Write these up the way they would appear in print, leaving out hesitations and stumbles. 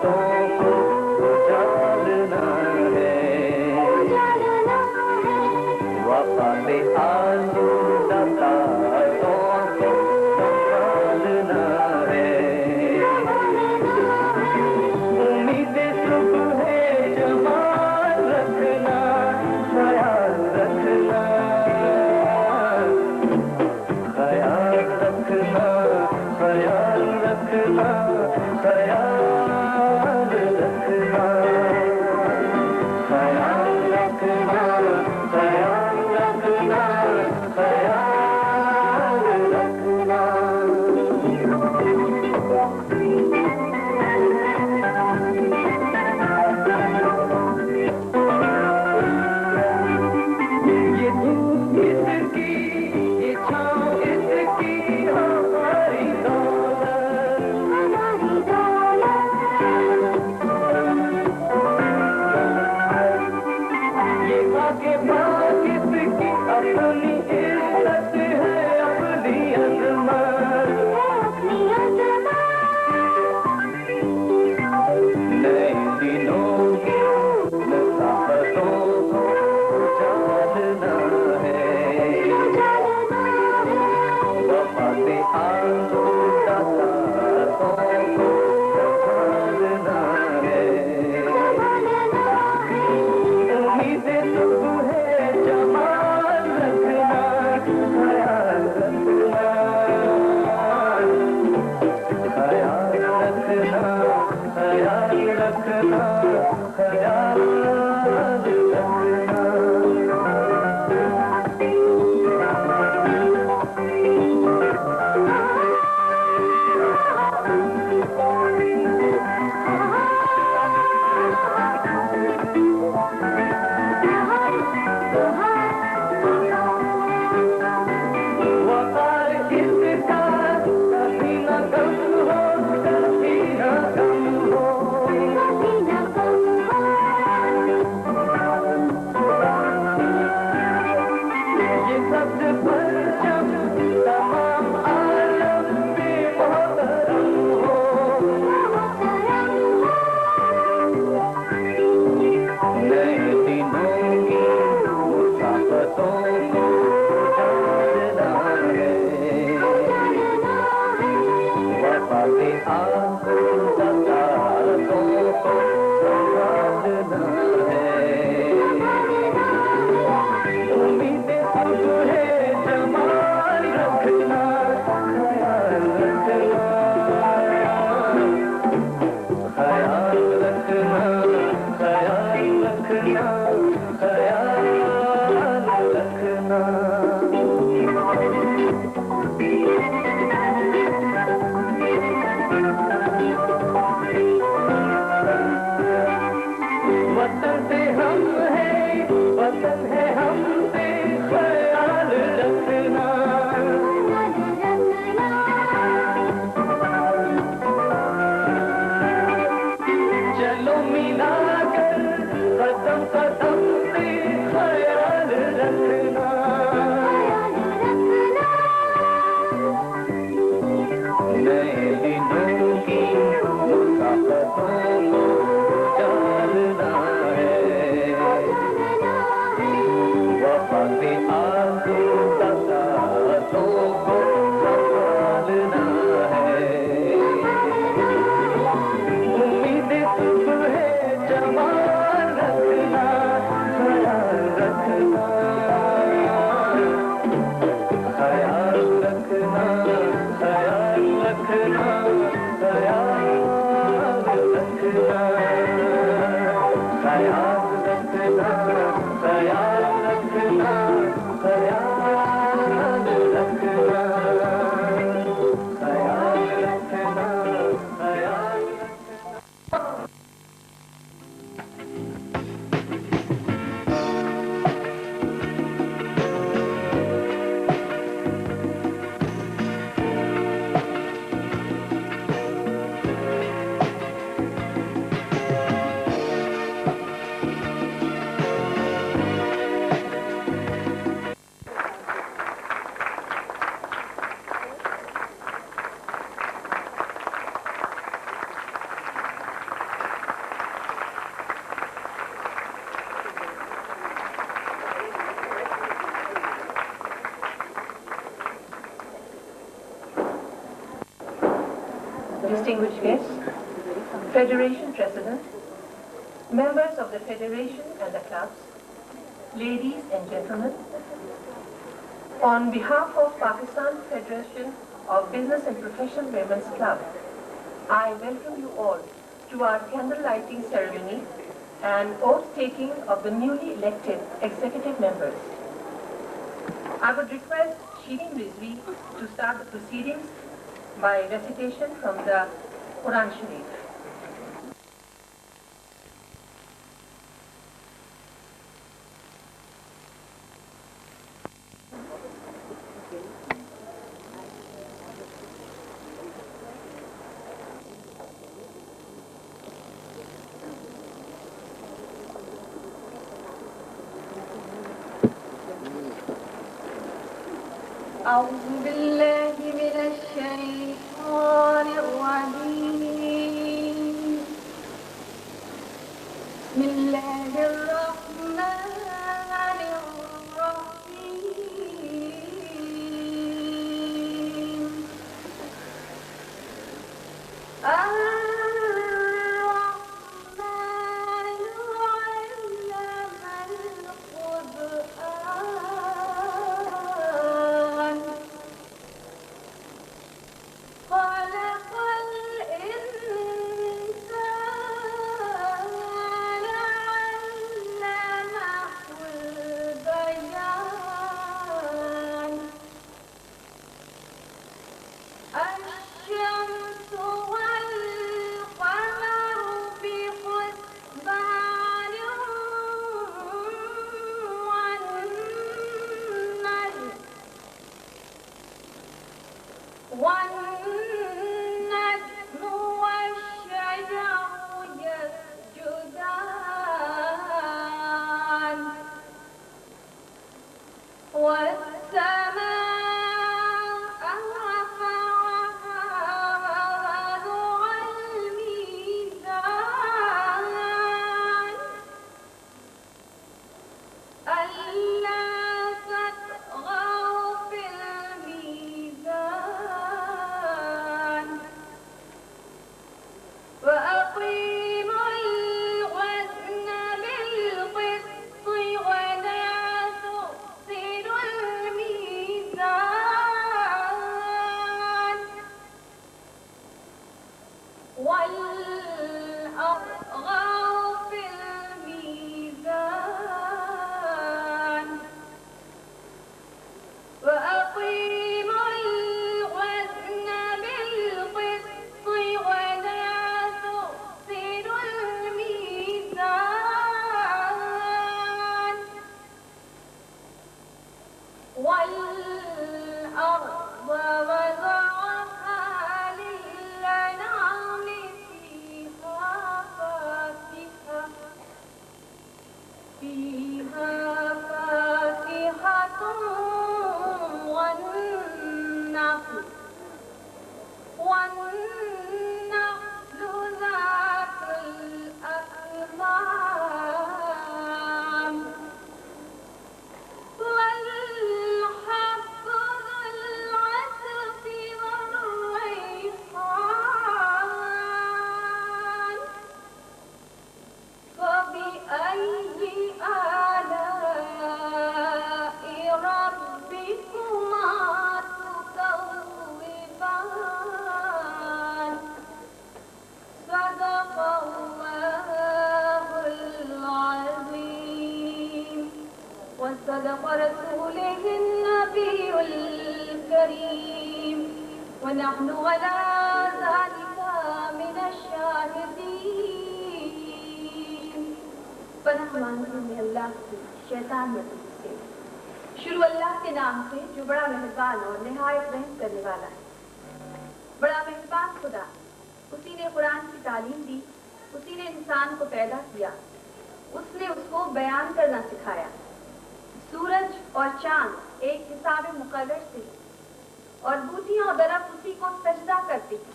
को उजालना है, वफा से आलूदा तारों को संभालना है। उम्मीदें सुबह जमाल रखना, ख्याल रखना, ख्याल रखना, ख्याल रखना, ख्याल रखना, ख्याल रखना, ख्याल रखना, ख्याल रखना। ये धूप इसकी, ये छाँव इसकी, हमारी दौलत, ये आगे बात इसकी अपनी इज्जत है, अपनी अजमत। नए दिनों की मुसाफतों को उजालना है, वफा से आलूदा तारों को संभालना है। उम्मीदें सुबह जमाल रखना, ख्याल रखना, ख्याल रखना, ख्याल रखना, ख्याल रखना। वकार इसका कभी न कम हो, कभी न कम हो, ये सब परचम तमाम आलम में मोहतरम हो। नए दिनों की मुसाफतों को उजालना है, वफा से आलूदा तारों को संभालना है। उम्मीदें सुबह जमाल रखना, ख्याल रखना, ख्याल रखना, ख्याल रखना, ख्याल रखना। वतन से हम हैं, वतन है हमसे, ख्याल रखना। चलो मिलाकर कदम कदम से, ख्याल रखना। नए दिनों की मुसाफतों को उजालना है, वफा से आलूदा तारों को संभालना है। उम्मीदें सुबह जमाल रखना, ख्याल रखना, ख्याल रखना, ख्याल रखना, ख्याल रखना, ख्याल रखना, ख्याल रखना, ख्याल रखना, ख्याल रखना, ख्याल रखना। distinguished guests, Federation President, members of the Federation and the clubs, ladies and gentlemen, on behalf of Pakistan Federation of Business and Professional Women's Club, I welcome you all to our candle lighting ceremony and oath taking of the newly elected executive members. I would request Shireen Rizvi to start the proceedings by recitation from the Quran Sharif. أعوذ بالله من الشيطان الرجيم. بسم الله الرحمن الرحيم. والنجم والشجر يسجدان والسماء رفعها ووضع الميزان ألا تطغوا في الميزان وأقيموا الوزن بالقسط ولا تخسروا الميزان والأطغوا في الميزان وأقيموا الوزن بالقسط ولا تخسروا الميزان والأرض وضعها للأنعام فيها فاكهة والنخل ذات الأكمام والحب ذو العصف والريحان فبأي آلاء ربكما تكذبان صدق الله العظيم وصدق رسوله النبي الكريم ونحن على ذلك من الشاهدين. पनाह मांगते हैं अल्लाह से शैतान मसीह से। शुरू अल्लाह के नाम से जो बड़ा मेहरबान और निहायत रहम करने वाला है। बड़ा मेहरबान खुदा, उसी ने कुरान की तालीम दी, उसी ने इंसान को पैदा किया, उसने उसको बयान करना सिखाया। सूरज और चांद एक हिसाब मुकर्रर से और बूटियां और दरख्त उसी को सजदा करती हैं।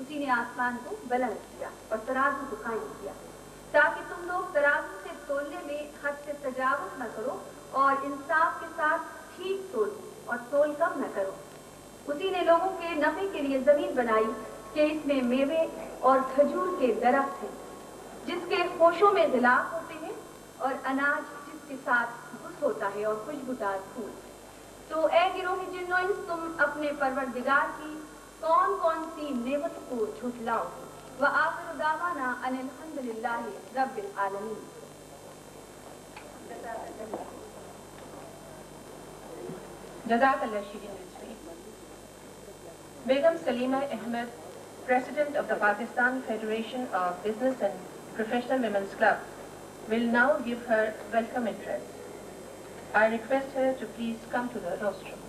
उसी ने आसमान को बुलंद किया और तराजू को कायम किया ताकि तुम लोग तराजू से तोलने में हद से तजावुज न करो और इंसाफ के साथ ठीक तोलो और तोल कम न करो। उसी ने लोगों के नफे के लिए जमीन बनाई कि इसमें मेवे और खजूर के दरख्त हैं, जिसके खोशों में गिलाफ होते हैं और अनाज जिसके साथ घुस होता है और खुशबूदार फूल। तो ए गिरोह जिन्नो, तुम अपने परवरदिगार की कौन कौन सी नेमत को झुठलाओगे। व आखिर दावाना अनिल हम्दुलिल्लाहि रब्बिल आलमीन। Jazakallah Shirin Rizvi. Begum Salima Ahmed, President of the Pakistan Federation of Business and Professional Women's Club, will now give her welcome address. I request her to please come to the rostrum.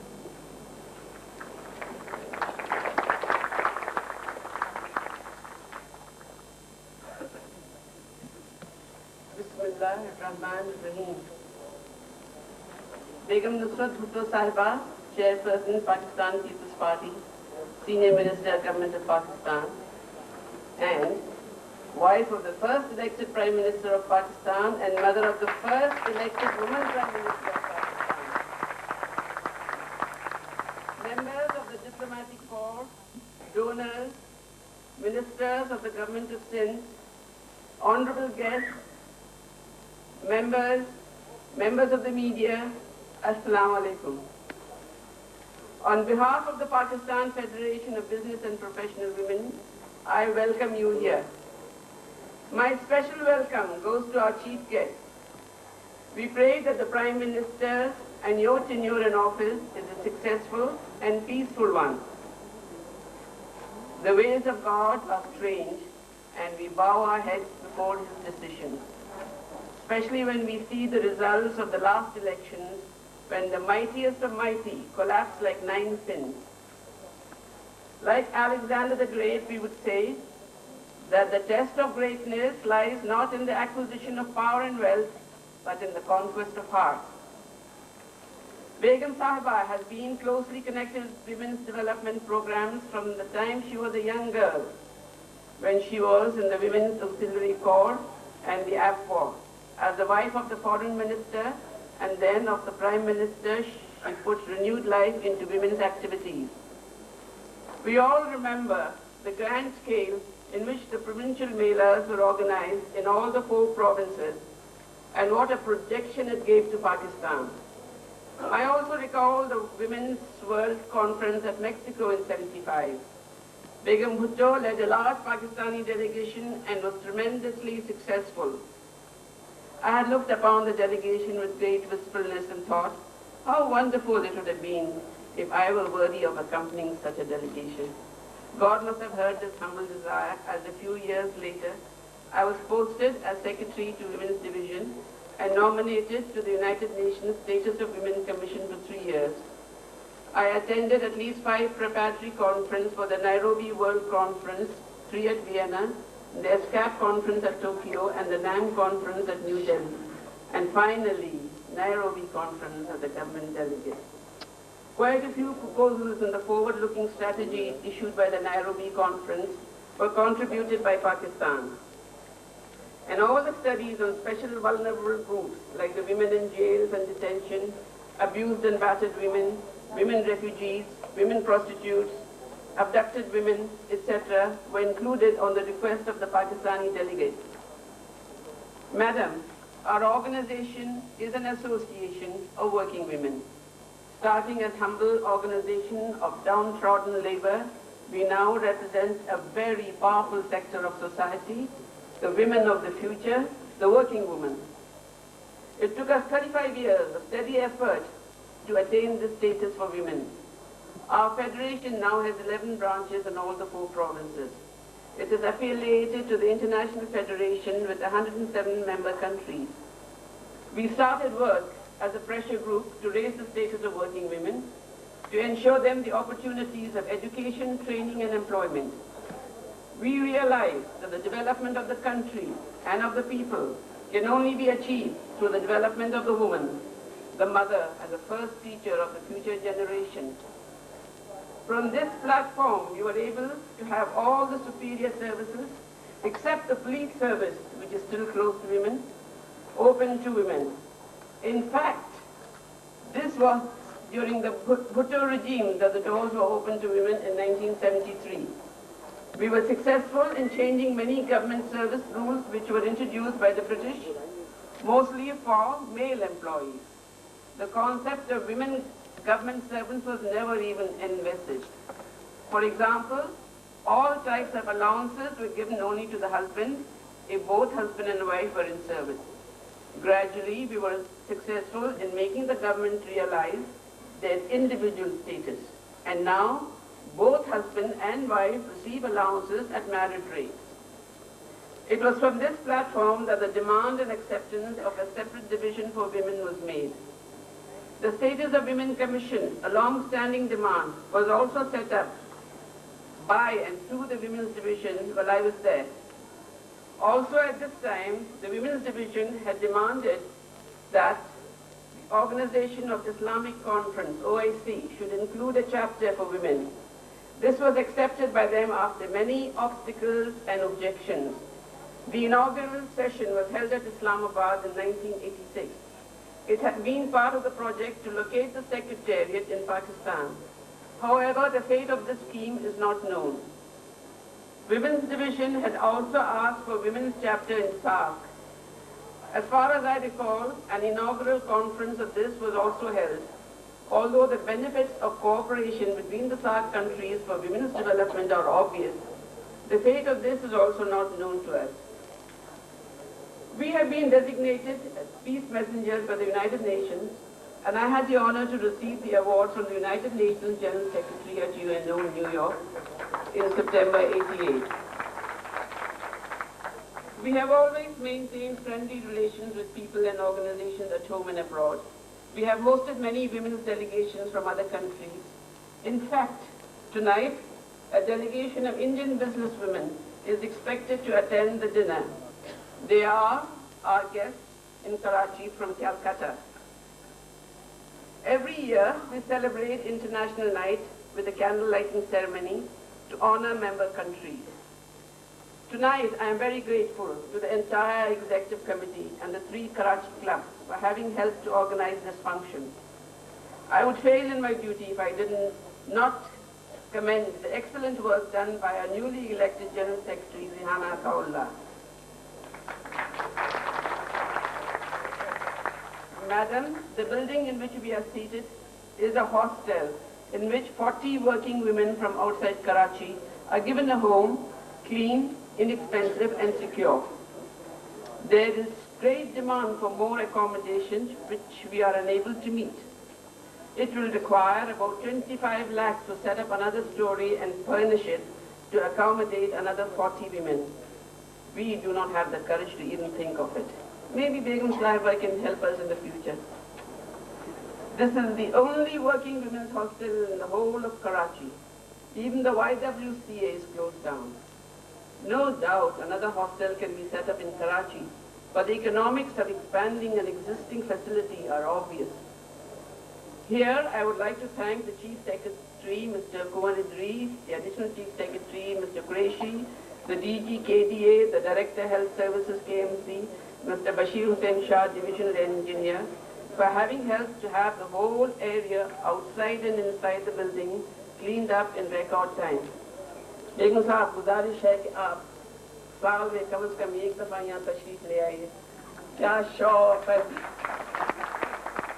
Bismillahirrahmanirrahim. Begum Nusrat Bhutto Sahiba, Chairperson, Pakistan People's Party, Senior Minister, Government of Pakistan, and wife of the first elected Prime Minister of Pakistan and mother of the first elected woman Prime Minister of Pakistan. Members of the diplomatic corps, donors, ministers of the Government of Sindh, honorable guests, members of the media, Assalamu alaikum. On behalf of the Pakistan Federation of Business and Professional Women, I welcome you here. My special welcome goes to our chief guest. We pray that the Prime Minister and your tenure in office is a successful and peaceful one. The ways of God are strange, and we bow our heads before his decisions, especially when we see the results of the last elections, when the mightiest of mighty collapsed like 9 pins. Like Alexander the Great, we would say that the test of greatness lies not in the acquisition of power and wealth, but in the conquest of hearts. Begum Sahiba has been closely connected with women's development programs from the time she was a young girl, when she was in the Women's Auxiliary Corps and the AFWA. As the wife of the Foreign Minister and then of the Prime Minister, she put renewed life into women's activities. We all remember the grand scale in which the provincial melas were organized in all the 4 provinces, and what a projection it gave to Pakistan. I also recall the Women's World Conference at Mexico in '75. Begum Bhutto led a large Pakistani delegation and was tremendously successful. I had looked upon the delegation with great wistfulness and thought, how wonderful it would have been if I were worthy of accompanying such a delegation. God must have heard this humble desire, as a few years later, I was posted as Secretary to Women's Division and nominated to the United Nations Status of Women Commission for 3 years. I attended at least 5 preparatory conferences for the Nairobi World Conference, 3 at Vienna, the ESCAP Conference at Tokyo, and the NAM Conference at New Delhi, and finally, Nairobi Conference as a government delegate. Quite a few proposals in the forward-looking strategy issued by the Nairobi Conference were contributed by Pakistan. And all the studies on special vulnerable groups like the women in jails and detention, abused and battered women, women refugees, women prostitutes, abducted women, etc., were included on the request of the Pakistani delegate. Madam, our organization is an association of working women. Starting as humble organization of downtrodden labor, we now represent a very powerful sector of society, the women of the future, the working woman. It took us 35 years of steady effort to attain this status for women. Our federation now has 11 branches in all the 4 provinces. It is affiliated to the International Federation with 107 member countries. We started work as a pressure group to raise the status of working women, to ensure them the opportunities of education, training, and employment. We realize that the development of the country and of the people can only be achieved through the development of the woman, the mother, and the first teacher of the future generation. From this platform, we were able to have all the superior services, except the police service, which is still closed to women, open to women. In fact, this was during the Bhutto regime that the doors were open to women in 1973. We were successful in changing many government service rules which were introduced by the British, mostly for male employees. The concept of women government servants was never even envisaged. For example, all types of allowances were given only to the husband if both husband and wife were in service. Gradually, we were successful in making the government realize their individual status. And now, both husband and wife receive allowances at married rates. It was from this platform that the demand and acceptance of a separate division for women was made. The Status of Women Commission, a long-standing demand, was also set up by and through the Women's Division while I was there. Also at this time, the Women's Division had demanded that the Organization of Islamic Conference, OIC, should include a chapter for women. This was accepted by them after many obstacles and objections. The inaugural session was held at Islamabad in 1986. It had been part of the project to locate the Secretariat in Pakistan. However, the fate of this scheme is not known. Women's Division had also asked for women's chapter in SAARC. As far as I recall, an inaugural conference of this was also held. Although the benefits of cooperation between the SAARC countries for women's development are obvious, the fate of this is also not known to us. We have been designated as peace messengers by the United Nations, and I had the honor to receive the award from the United Nations General Secretary at UNO in New York in September '88. We have always maintained friendly relations with people and organizations at home and abroad. We have hosted many women's delegations from other countries. In fact, tonight, a delegation of Indian businesswomen is expected to attend the dinner. They are our guests in Karachi from Calcutta. Every year, we celebrate International Night with a candle lighting ceremony to honor member countries. Tonight, I am very grateful to the entire executive committee and the 3 Karachi clubs for having helped to organize this function. I would fail in my duty if I did not commend the excellent work done by our newly elected General Secretary, Zihana Kaullah. Madam, the building in which we are seated is a hostel in which 40 working women from outside Karachi are given a home, clean, inexpensive and secure. There is great demand for more accommodations which we are unable to meet. It will require about 25 lakhs to set up another story and furnish it to accommodate another 40 women. We do not have the courage to even think of it. Maybe Begum Sahiba can help us in the future. This is the only working women's hostel in the whole of Karachi. Even the YWCA is closed down. No doubt another hostel can be set up in Karachi, but the economics of expanding an existing facility are obvious. Here, I would like to thank the Chief Secretary, Mr. Kuwan Idris, the Additional Chief Secretary, Mr. Qureshi, the DG KDA, the Director Health Services KMC, Mr. Bashir Hussain Shah, Divisional Engineer, for having helped to have the whole area outside and inside the building cleaned up in record time. Begum Sahab, गुजारिश है कि आप साल में कम से कम एक दफा यहाँ तशरीफ ले आइए। क्या शौक है,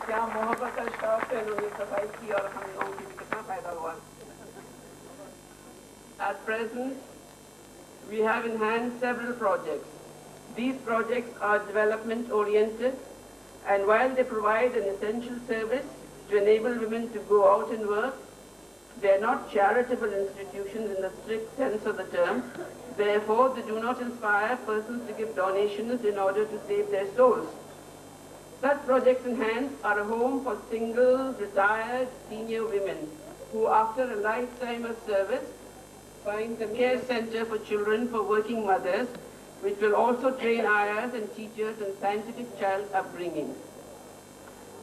क्या मोहब्बत का शौक है, उन्होंने सफाई की और हम लोगों को कितना फायदा हुआ। At present, we have in hand several projects. These projects are development oriented, and while they provide an essential service to enable women to go out and work, they are not charitable institutions in the strict sense of the term. Therefore, they do not inspire persons to give donations in order to save their souls. Such projects in hand are a home for single, retired, senior women who, after a lifetime of service, find a care center for children for working mothers, which will also train ayahs and teachers in scientific child upbringing.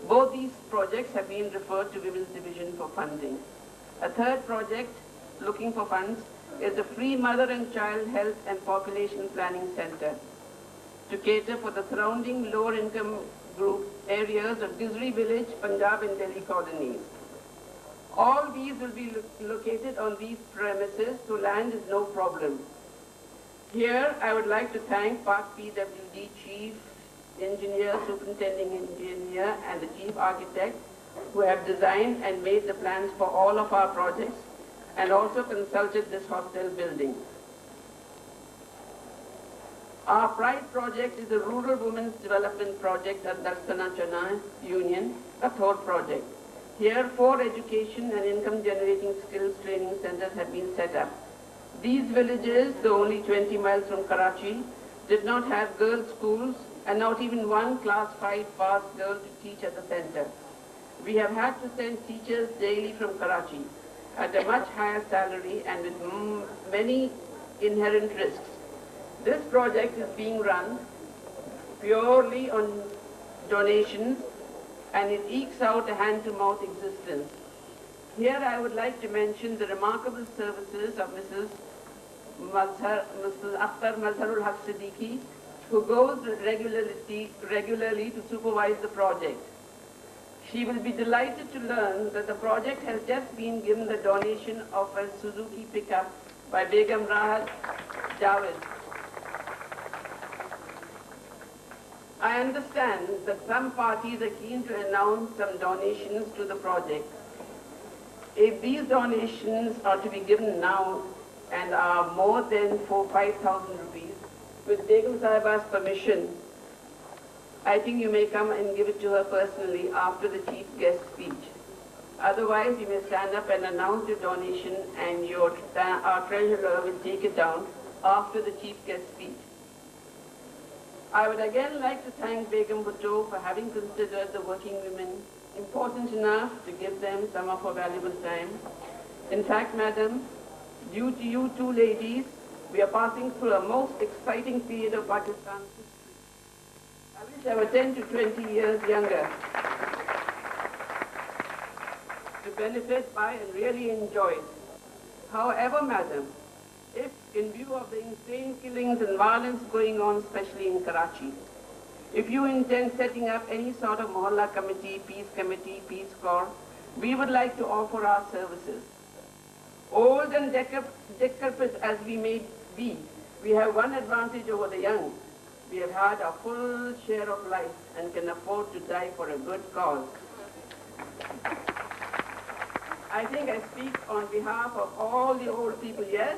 Both these projects have been referred to Women's Division for funding. A third project, looking for funds, is the Free Mother and Child Health and Population Planning Center to cater for the surrounding lower income group areas of Gizri village, Punjab and Delhi colonies. All these will be located on these premises, so land is no problem. Here, I would like to thank Park PWD Chief Engineer, Superintending Engineer, and the Chief Architect who have designed and made the plans for all of our projects and also consulted this hostel building. Our Pride project is a rural women's development project at Darsana Chana Union, a third project. Here, 4 education and income generating skills training centers have been set up. These villages, though only 20 miles from Karachi, did not have girls' schools and not even one class 5 pass girl to teach at the center. We have had to send teachers daily from Karachi at a much higher salary and with many inherent risks. This project is being run purely on donations and it ekes out a hand-to-mouth existence. Here I would like to mention the remarkable services of Mrs. Akhtar Mazharul Haq Siddiqui, who goes regularly to supervise the project. She will be delighted to learn that the project has just been given the donation of a Suzuki pickup by Begum Rahat Javed. I understand that some parties are keen to announce some donations to the project. If these donations are to be given now and are more than 5,000 rupees, with Begum Sahiba's permission, I think you may come and give it to her personally after the chief guest speech. Otherwise, you may stand up and announce your donation and our treasurer will take it down after the chief guest speech. I would again like to thank Begum Bhutto for having considered the working women important enough to give them some of her valuable time. In fact, madam, due to you 2 ladies, we are passing through a most exciting period of Pakistan's history. I wish I were 10 to 20 years younger to benefit by and really enjoy it. However, madam, if in view of the insane killings and violence going on, especially in Karachi, if you intend setting up any sort of Mohalla committee, Peace Corps, we would like to offer our services. Old and decrepit as we may be, we have one advantage over the young. We have had a full share of life and can afford to die for a good cause. I think I speak on behalf of all the old people, yes?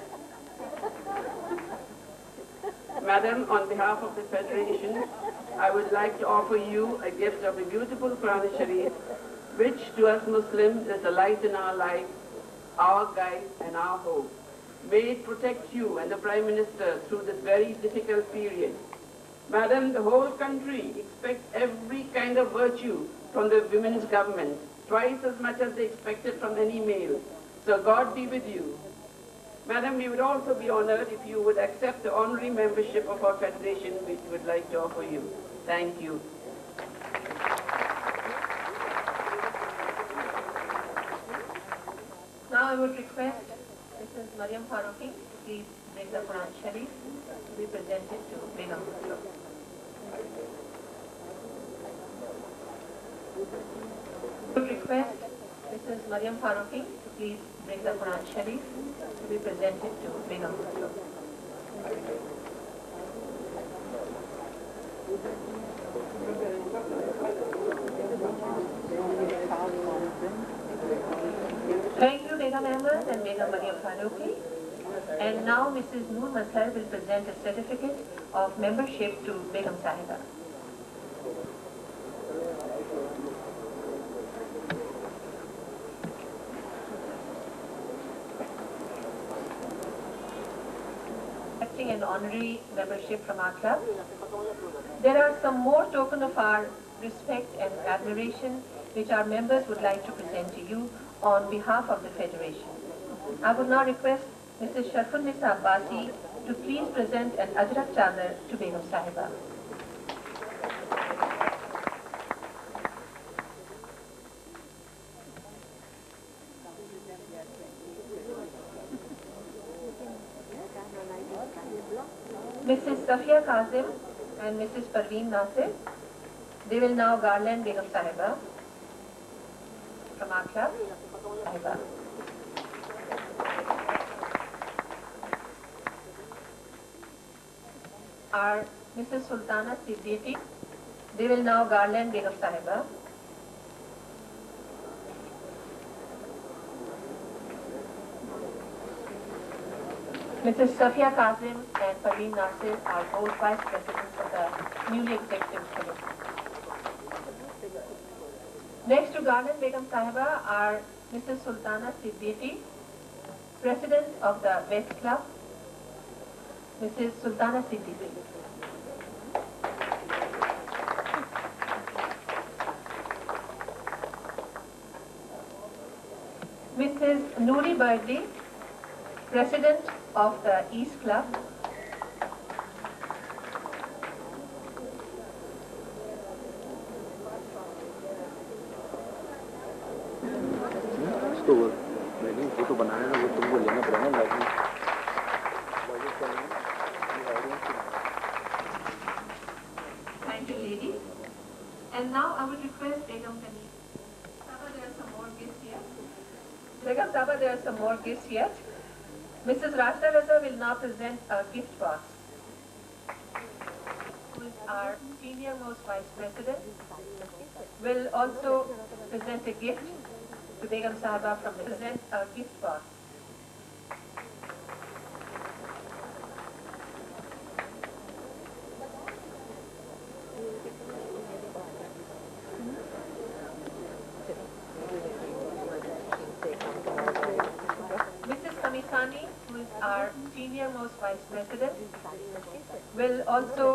Madam, on behalf of the Federation, I would like to offer you a gift of a beautiful Quran Sharif, which to us Muslims is the light in our life, our guide and our hope. May it protect you and the Prime Minister through this very difficult period. Madam, the whole country expects every kind of virtue from the women's government, twice as much as they expected from any male. So God be with you. Madam, we would also be honored if you would accept the honorary membership of our Federation, which we would like to offer you. Thank you. Now I would request Mrs. Mariam Faruqi to please bring the Quran Sharif to be presented to Begum Bhutto. I would request Mrs. Mariam Faruqi to please bring the Quran Sharif to be presented to Begum Bhutto. Thank you, Begum Ahmed and Begum Mariam Faruqi. And now Mrs. Noor Mazhar will present a certificate of membership to Begum Sahiba. Accepting an honorary membership from our club. There are some more tokens of our respect and admiration which our members would like to present to you on behalf of the Federation. I would now request Mrs. Sharfun Nisa Abbasi to please present an Ajrak Chadar to Begum Sahiba. Mrs. Safia Kazim and Mrs. Parveen Nasir, they will now garland Begum Sahiba from our club. Are Mrs. Sultana Siddiqui. They will now garland Begum Sahiba. Mrs. Safia Kazim and Parveen Nasir are both Vice Presidents of the newly executive committee. Next to garland Begum Sahiba are Mrs. Sultana Siddiqui, President of the West Club, Mrs. Sultana Siddiqui. Mrs. Noori Birdley, President of the East Club. Photo बनाने ना वो तुमको लेना पड़ेगा like Thank you, ladies. And now I would request Begum Kani. Saba, there are some more gifts here. Begum Saba, there are some more gifts here. Mrs. Rashda Raza will now present a gift box. Who is our senior most vice president, will also present a gift to Begum Sahiba from the present a gift box. Mrs. Kamisani, who is our senior most vice president, will also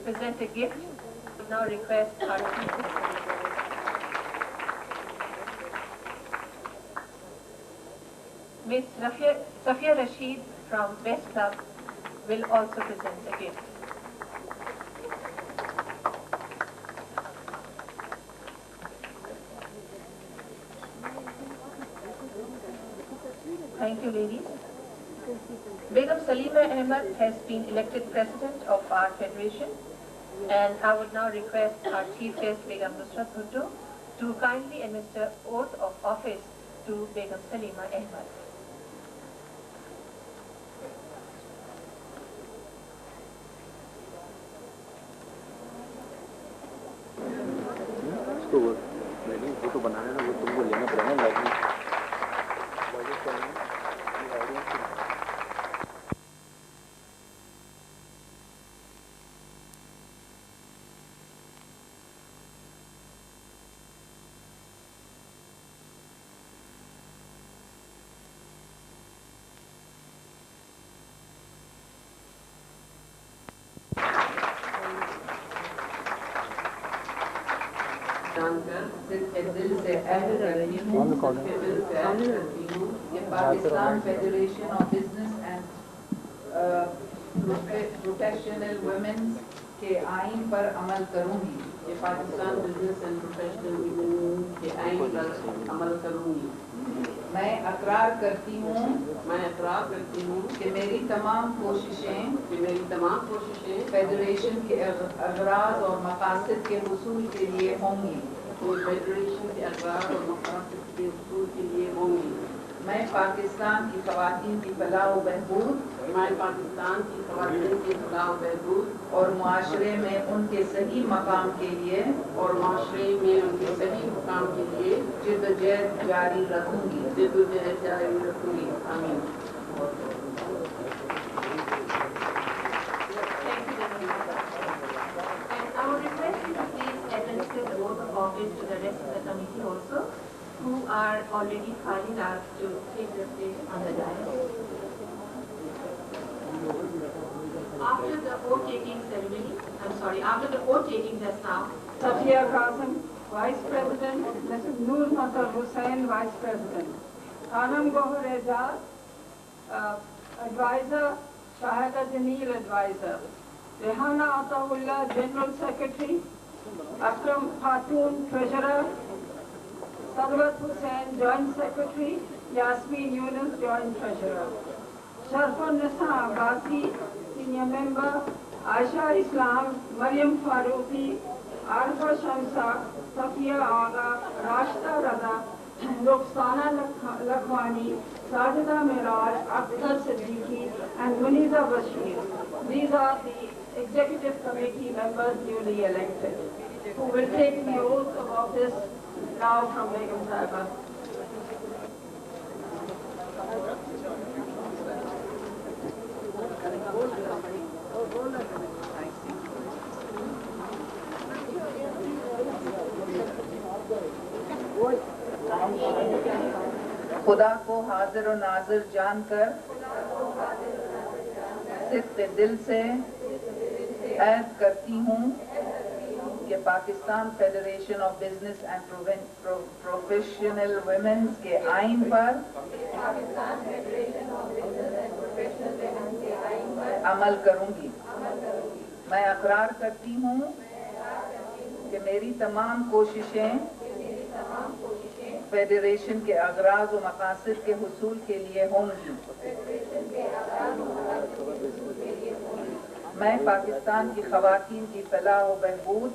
present a gift. We now request our Ms. Safia Rashid from West Club will also present a gift. Thank you, ladies. Begum Salima Ahmed has been elected president of our federation, and I would now request our chief guest, Begum Nusrat Bhutto, to kindly administer oath of office to Begum Salima Ahmed. Photo बनाने ना वो तुमको लेना पड़ेगा like दिल से add करती हूँ कि Pakistan federation of business and professional women's के आइन पर अमल करूँगी। ये Pakistan business and professional women के आइन पर अमल करूँगी। मैं इकरार करती हूँ कि मेरी तमाम कोशिशें फेडरेशन के अगराज और मकासद के हुसूल के लिए होंगी। फेडरेशन के अगराज और मकासद के हुसूल के लिए होंगी। मैं पाकिस्तान की ख़वातीन की फलाह व बहबूद और मुआशरे में उनके सही मकाम के लिए जिद्दोजहद जारी रखूंगी। आमीन। And I would request you to please administer the oath of office to the rest of the committee also, who are already filing out to take their place on the dais. After the oath-taking ceremony, after the oath-taking just now, Safia Kazim, Vice President, Mrs. Noor Matar Hussain, Vice President, Anam Gohar Ejaz, Advisor, Shahada Jameel Advisor, Rehana Ataullah, General Secretary, Akram Khatun, Treasurer, Sarwat Hussain, Joint Secretary, Yasmin Yunus, Joint Treasurer, Sharfun Nisa Abbasi, Senior Member, Aisha Islam, Maryam Faruqi, Arfa Shamsa, Safia Agha, Rashda Raza, Ruxana Lakhwani, Sajida Miraj, Akhtar Siddiqui, and Muniza Bashir. These are the executive committee members newly elected, who will take the oath of office now from Begum Sahiba. खुदा को हाजिर और नाजिर जानकर सिद्ध दिल से ऐद करती हूँ कि Pakistan federation of business and professional women's के आइन पर अमल करूँगी। मैं अकरार करती हूँ कि मेरी तमाम कोशिशें फेडरेशन के अगराज व मकासद के हुसूल के लिए होंगी। मैं पाकिस्तान की ख़वातीन की फलाह व बहबूद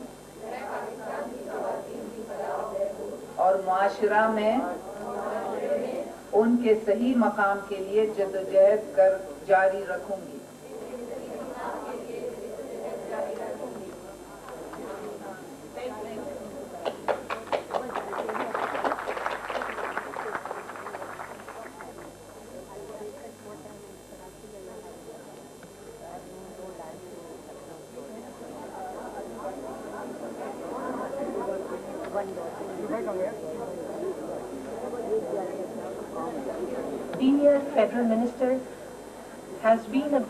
और मुआशरा में उनके सही मकाम के लिए जद्दोजहद कर जारी रखूंगी। Senior federal minister has been a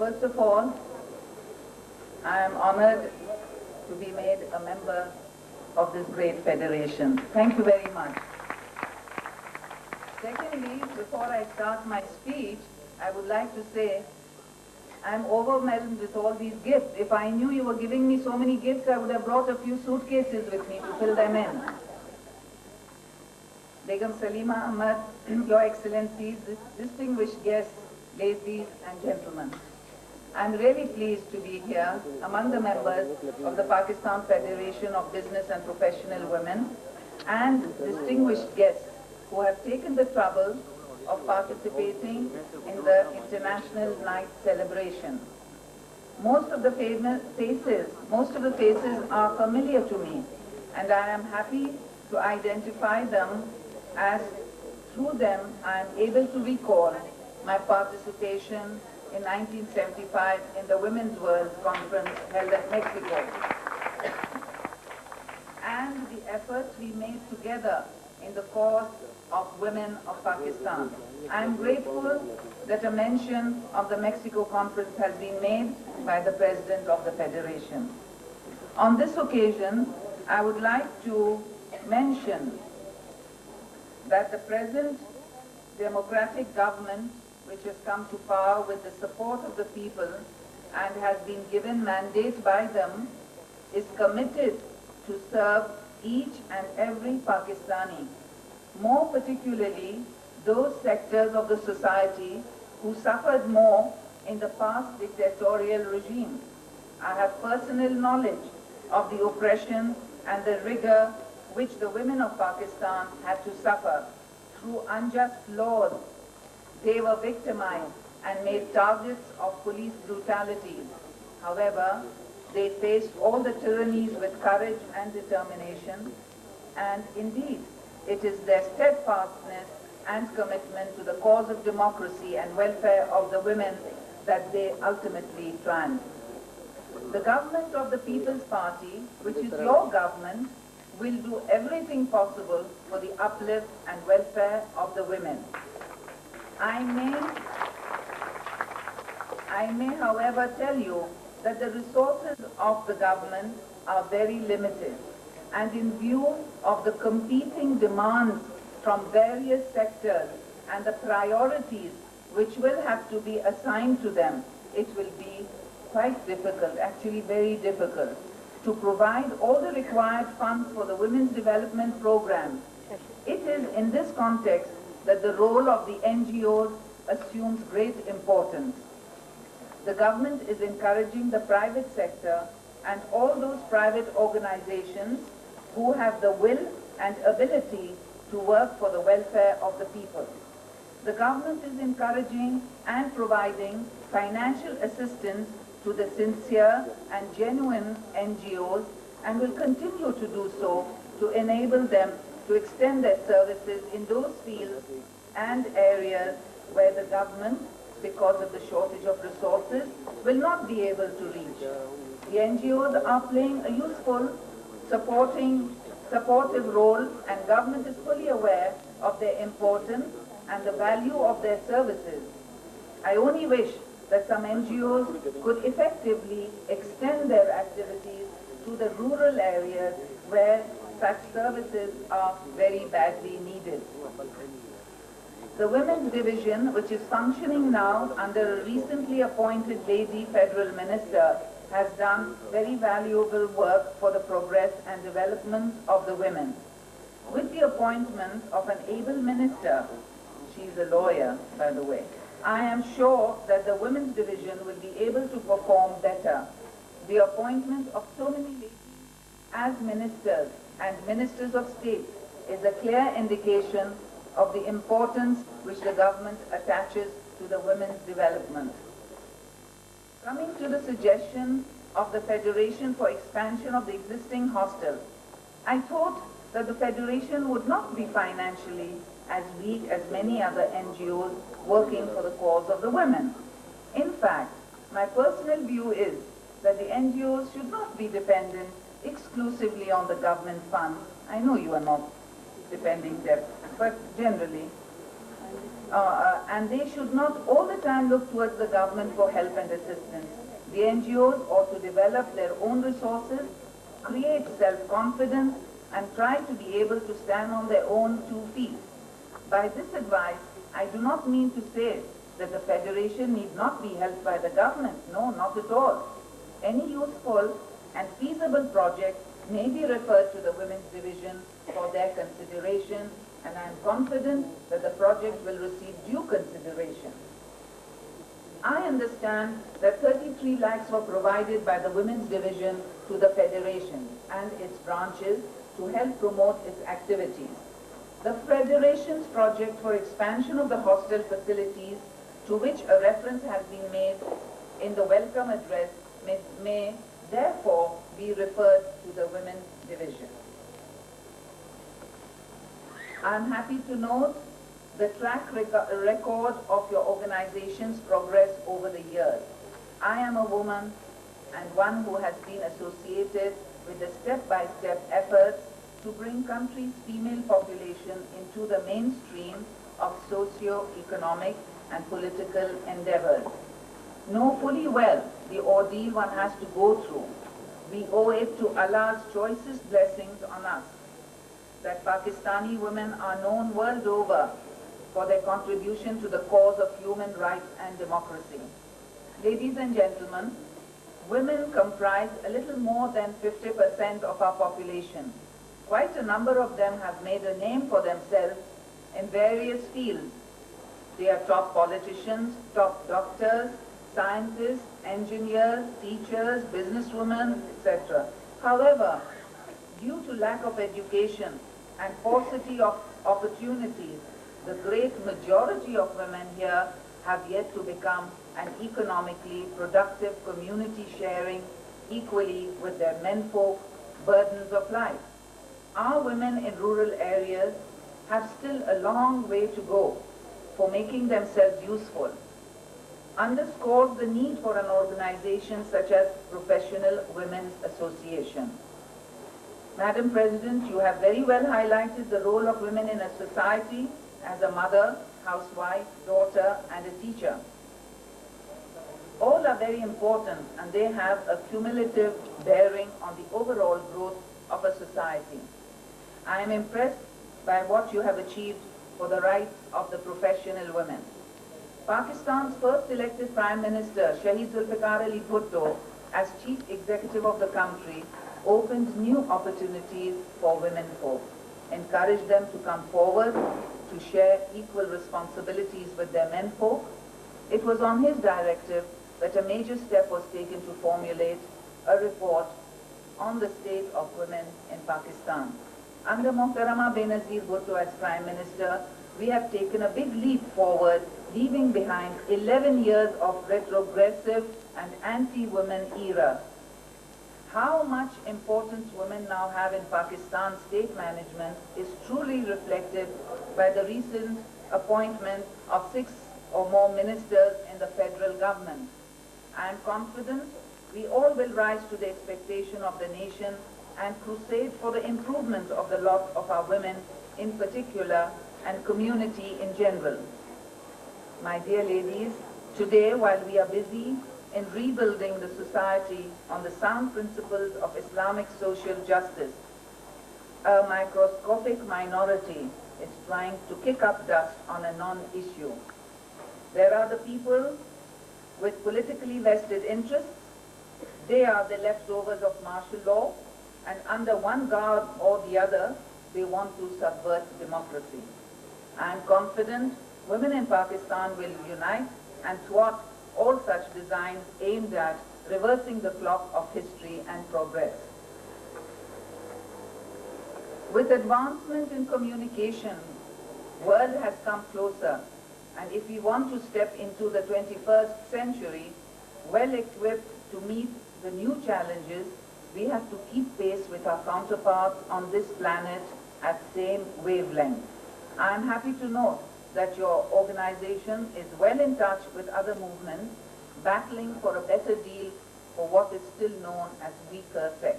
First of all, I am honored to be made a member of this great federation. Thank you very much. Secondly, before I start my speech, I would like to say I'm overwhelmed with all these gifts. If I knew you were giving me so many gifts, I would have brought a few suitcases with me to fill them in. Begum Salima Ahmad, Your Excellencies, distinguished guests, ladies and gentlemen. I'm really pleased to be here among the members of the Pakistan Federation of Business and Professional Women and distinguished guests who have taken the trouble of participating in the International Night celebration. Most of the faces are familiar to me, and I am happy to identify them as through them I am able to recall my participation in 1975 in the Women's World Conference held at Mexico, and the efforts we made together in the cause of women of Pakistan. I am grateful that a mention of the Mexico conference has been made by the President of the Federation. On this occasion, I would like to mention that the present democratic government which has come to power with the support of the people and has been given mandate by them, is committed to serve each and every Pakistani, more particularly those sectors of the society who suffered more in the past dictatorial regime. I have personal knowledge of the oppression and the rigor which the women of Pakistan had to suffer through unjust laws. They were victimized and made targets of police brutalities. However, they faced all the tyrannies with courage and determination, and indeed, it is their steadfastness and commitment to the cause of democracy and welfare of the women that they ultimately triumphed. The government of the People's Party, which is your government, will do everything possible for the uplift and welfare of the women. I may, however, tell you that the resources of the government are very limited, and in view of the competing demands from various sectors and the priorities which will have to be assigned to them, it will be quite difficult, actually very difficult, to provide all the required funds for the women's development programs. It is in this context that the role of the NGOs assumes great importance. The government is encouraging the private sector and all those private organizations who have the will and ability to work for the welfare of the people. The government is encouraging and providing financial assistance to the sincere and genuine NGOs and will continue to do so to enable them to extend their services in those fields and areas where the government, because of the shortage of resources, will not be able to reach. The NGOs are playing a useful, supportive role, and government is fully aware of their importance and the value of their services. I only wish that some NGOs could effectively extend their activities to the rural areas where such services are very badly needed. The Women's Division, which is functioning now under a recently appointed lady federal minister, has done very valuable work for the progress and development of the women. With the appointment of an able minister, she's a lawyer, by the way, I am sure that the Women's Division will be able to perform better. The appointment of so many ladies as ministers and ministers of state is a clear indication of the importance which the government attaches to the women's development. Coming to the suggestion of the Federation for expansion of the existing hostel, I thought that the Federation would not be financially as weak as many other NGOs working for the cause of the women. In fact, my personal view is that the NGOs should not be dependent exclusively on the government funds. I know you are not depending there, but generally. And they should not all the time look towards the government for help and assistance. The NGOs ought to develop their own resources, create self-confidence, and try to be able to stand on their own 2 feet. By this advice, I do not mean to say that the Federation need not be helped by the government. No, not at all. Any useful and feasible project may be referred to the Women's Division for their consideration, and I am confident that the project will receive due consideration. I understand that 33 lakhs were provided by the Women's Division to the Federation and its branches to help promote its activities. The Federation's project for expansion of the hostel facilities, to which a reference has been made in the welcome address, may therefore be referred to the Women's Division. I am happy to note the track record of your organization's progress over the years. I am a woman and one who has been associated with the step-by-step efforts to bring country's female population into the mainstream of socio-economic and political endeavors. Know fully well the ordeal one has to go through. We owe it to Allah's choicest blessings on us that Pakistani women are known world over for their contribution to the cause of human rights and democracy. Ladies and gentlemen, women comprise a little more than 50% of our population. Quite a number of them have made a name for themselves in various fields. They are top politicians, top doctors, scientists, engineers, teachers, businesswomen, etc. However, due to lack of education and paucity of opportunities, the great majority of women here have yet to become an economically productive community, sharing equally with their menfolk burdens of life. Our women in rural areas have still a long way to go for making themselves useful. Underscores the need for an organization such as Professional Women's Association. Madam President, you have very well highlighted the role of women in a society as a mother, housewife, daughter, and a teacher. All are very important and they have a cumulative bearing on the overall growth of a society. I am impressed by what you have achieved for the rights of the professional women. Pakistan's first elected Prime Minister, Shahid Zulfikar Ali Bhutto, as Chief Executive of the country, opened new opportunities for women folk, encouraged them to come forward to share equal responsibilities with their men folk. It was on his directive that a major step was taken to formulate a report on the state of women in Pakistan. Under Muhtarama Benazir Bhutto as Prime Minister, we have taken a big leap forward, leaving behind 11 years of retrogressive and anti-women era. How much importance women now have in Pakistan's state management is truly reflected by the recent appointment of 6 or more ministers in the federal government. I am confident we all will rise to the expectation of the nation and crusade for the improvement of the lot of our women in particular and community in general. My dear ladies, today while we are busy in rebuilding the society on the sound principles of Islamic social justice, a microscopic minority is trying to kick up dust on a non-issue. There are the people with politically vested interests. They are the leftovers of martial law, and under one guard or the other, they want to subvert democracy. I am confident women in Pakistan will unite and thwart all such designs aimed at reversing the clock of history and progress. With advancement in communication, world has come closer, and if we want to step into the 21st century well equipped to meet the new challenges, we have to keep pace with our counterparts on this planet at same wavelength. I am happy to note that your organization is well in touch with other movements battling for a better deal for what is still known as weaker sex.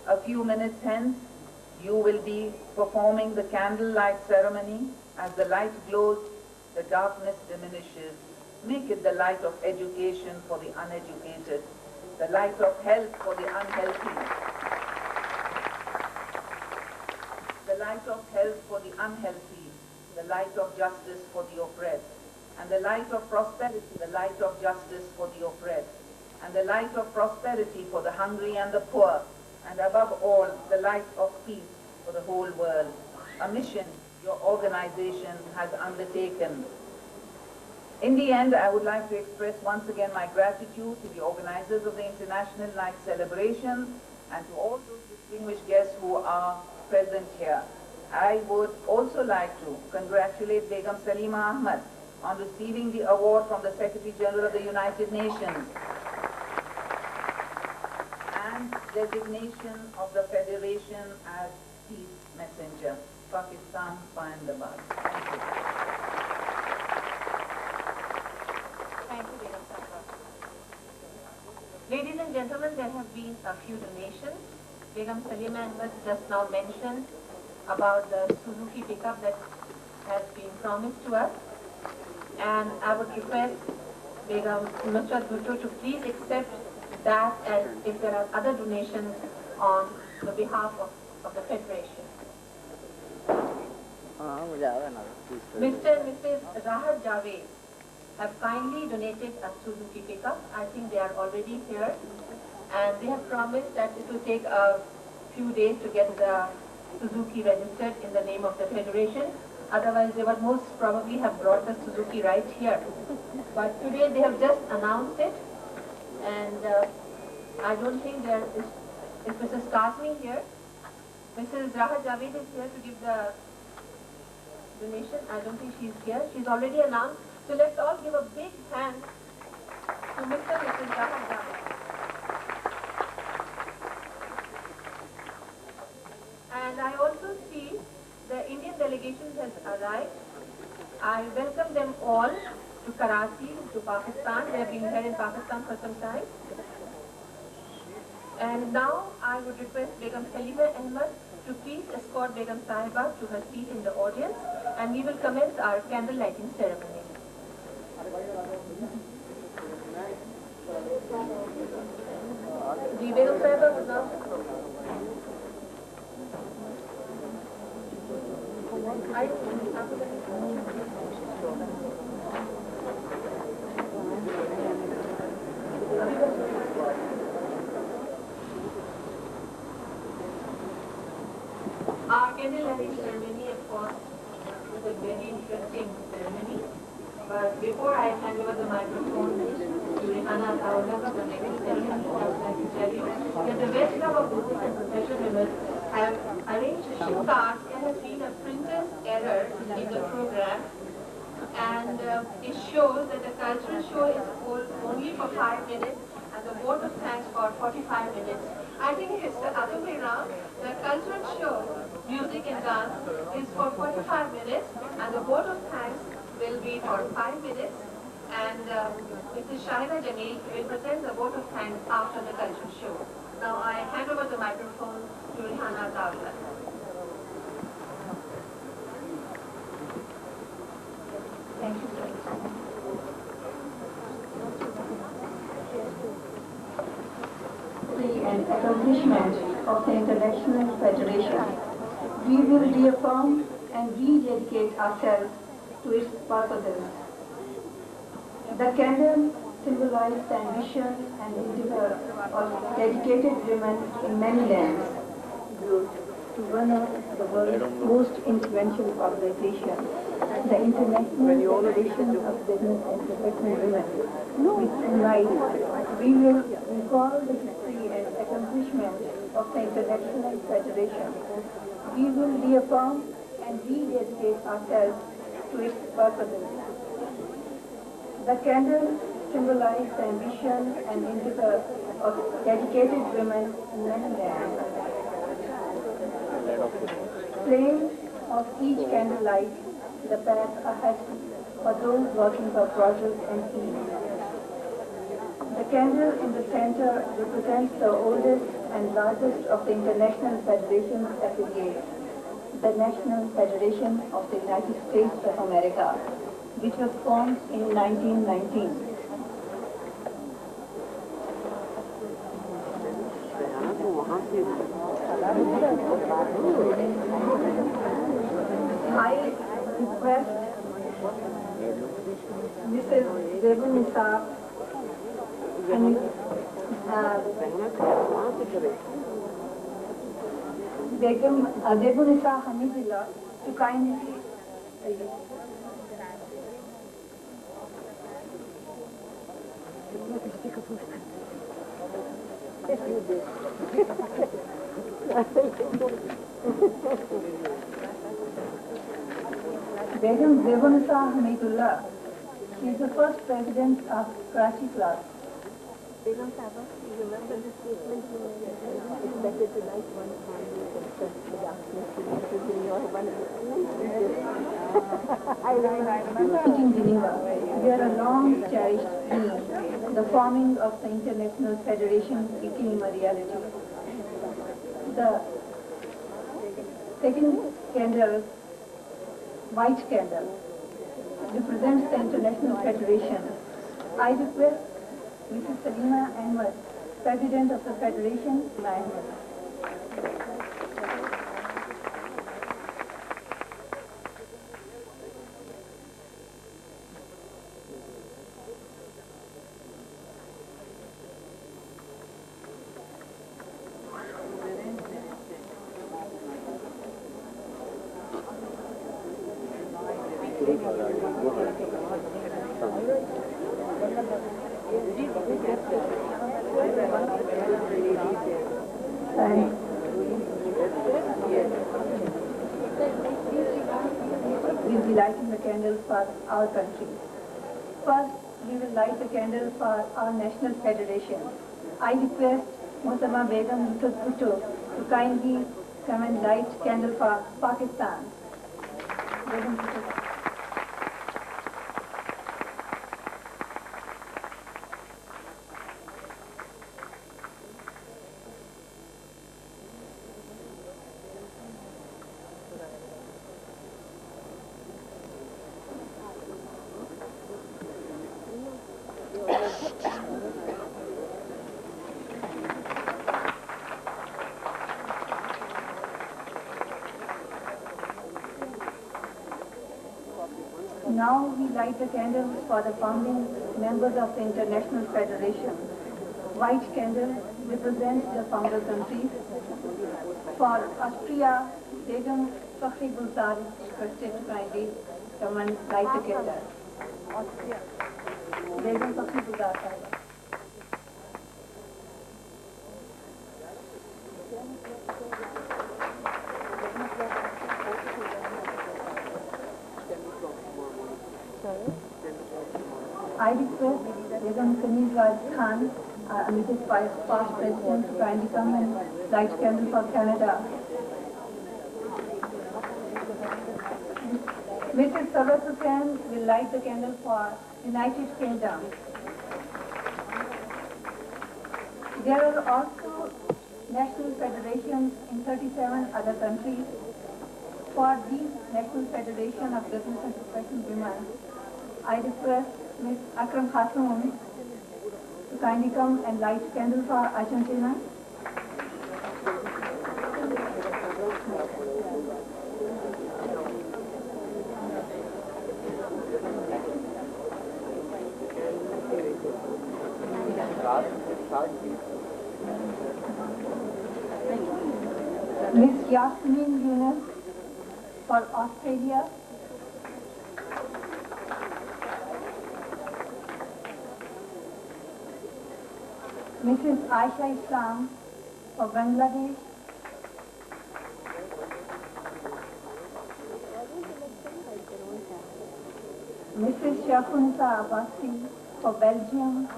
A few minutes hence, you will be performing the candlelight ceremony. As the light glows, the darkness diminishes. Make it the light of education for the uneducated, the light of health for the unhealthy, the light of health for the unhealthy, the light of justice for the oppressed, and the light of prosperity, the light of justice for the oppressed, and the light of prosperity for the hungry and the poor, and above all, the light of peace for the whole world. A mission your organization has undertaken. In the end, I would like to express once again my gratitude to the organizers of the International Night celebrations and to all those distinguished guests who are present here. I would also like to congratulate Begum Salima Ahmad on receiving the award from the Secretary General of the United Nations and designation of the Federation as Peace Messenger. Pakistan, Fayandabad. Thank you. Thank you, Begum Sahaba. Ladies and gentlemen, there have been a few donations. Begum Salima Ahmad just now mentioned about the Suzuki pickup that has been promised to us. And I would request Begum Nusrat Bhutto to please accept that, and if there are other donations on the behalf of the Federation. Mr. and Mrs. Rahat Javed have kindly donated a Suzuki pickup. I think they are already here, and they have promised that it will take a few days to get the Suzuki registered in the name of the Federation. Otherwise, they would most probably have brought the Suzuki right here. But today they have just announced it, and I don't think there is Mrs. Kazmi here. Mrs. Raha Javed is here to give the donation. I don't think she's here. She's already announced. So let's all give a big hand to Mr. and Mrs. Raha Javed. And I also see the Indian delegation has arrived. I welcome them all to Karachi, to Pakistan. They have been here in Pakistan for some time. And now I would request Begum Halima Ahmad to please escort Begum Sahiba to her seat in the audience, and we will commence our candle lighting ceremony. Ji Begum Sahiba, good now. Our candle lighting ceremony, of course, is a very interesting ceremony. But before I hand over the microphone to Rehana Ataullah for the next ceremony, I would like to tell you that the West Club of Music and Professional Women have arranged a show card. There has been a printer's error in the program, and it shows that the cultural show is only for 5 minutes and the vote of thanks for 45 minutes. I think it's the other way around. The cultural show, music and dance, is for 45 minutes and the vote of thanks will be for 5 minutes. And Mrs. Shahida Jamil will present the vote of thanks after the cultural show. Now I hand over the microphone to Rehana Ataullah. Thank you, sir. And accomplishment of the International Federation, we will reaffirm and rededicate ourselves to its purposes. The candle symbolizes the ambition and endeavor of dedicated women in many lands. To one of the world's most influential organizations, the International Federation of Business and Professional Women, which tonight we will recall the history and accomplishment of the International Federation. We will reaffirm and rededicate ourselves to its purposes. The candle symbolizes the ambition and endeavor of dedicated women in many lands. Flame of each candle lights the path ahead for those working for progress and peace. The candle in the center represents the oldest and largest of the International Federation's affiliates, the National Federation of the United States of America, which was formed in 1919. I request Mrs. Rebunisa and Begum Rebunisa Hamidullah to kindly Begum Rebunisa Hamidullah. She is the first president of Karachi Club. Begum Sahaba, you remember the statement you made? It's better to light one candle than trust the darkness. It was in your one of the schools. I remember. In Geneva, where a long cherished dream, the forming of the International Federation became a reality. The second candle, white candle, represents the International Federation. I request Mrs. Salima Ahmed, President of the Federation, Ahmed. And we'll be lighting the candles for our country. First, we will light the candle for our national federation. I request Musamma Begum Yusuf Bhutto to kindly come and light candle for Pakistan. Begum Bhutto. Now we light the candles for the founding members of the International Federation. White candle represents the founder countries. For Austria, Begum Fakhri Gulzar is requested to kindly come and light the candle. Austria. Begum Fakhri Gulzar. I request Begum Kaniz Raj Khan, Mrs. Past President, to kindly come and light candle for Canada. Mrs. Sarwat Hussain will light the candle for United Kingdom. There are also national federations in 37 other countries. For these national federation of business and professional women, I request Ms. Akram Khatun to kindly come and light candle for Argentina. Ms. Yasmin Yunus for Australia. Mrs. Aisha Islam for Bangladesh. Mrs. Shakunsa Abbasi for Belgium.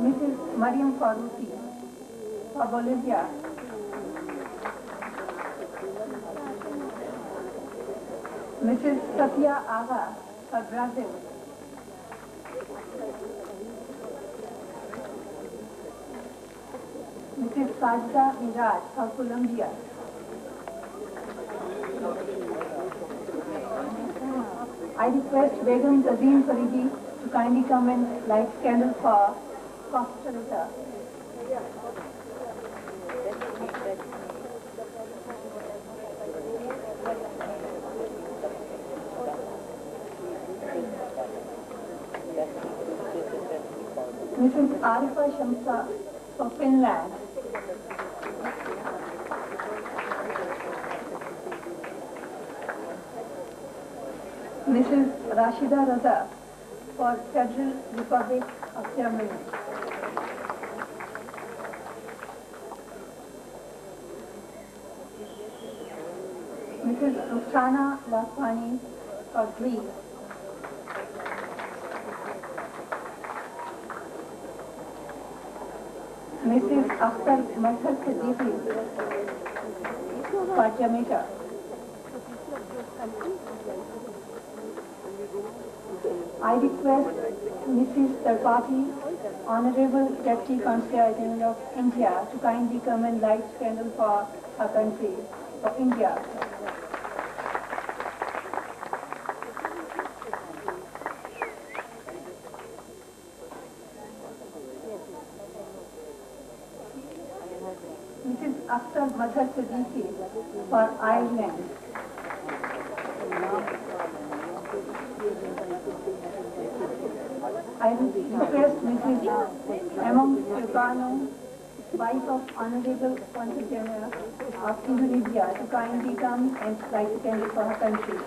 Mrs. Mariam Faruqi for Bolivia. Mrs. Satya Aga for Brazil. Mrs. Sajda Miraj for Colombia. I request Begum Tazim Faridi to kindly come and light candle for Costa Rica. Mrs. Arifa Shamsa for Finland. Mrs. Rashida Raza for Federal Republic of Germany. Mrs. Rukhsana Lakhwani for Greece. Mrs. Akhtar Mazhar Siddiqui for Jamaica. I request Mrs. Tripathi, Honorable Deputy Consul General of India, to kindly come and light candle for our country, for India. Mrs. Akhtar Mazhar Siddiqui for Ireland. I request Mrs. Emma Stefano to wife of Honorable Consul General of Indonesia, to kindly come and light a candle for her country.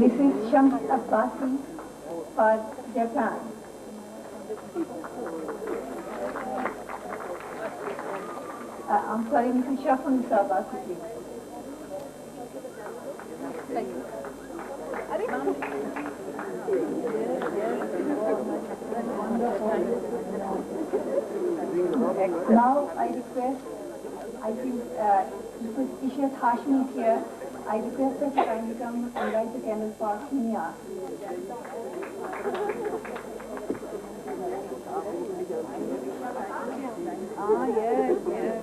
Mrs. Shams Abbasi for Japan. I'm sorry, Mrs. Shafun Abbasi, please. Now I request, I think Mrs. Ishat Hashmi is here. I request her to kindly come and light the candle for Kenya. Yes, yes.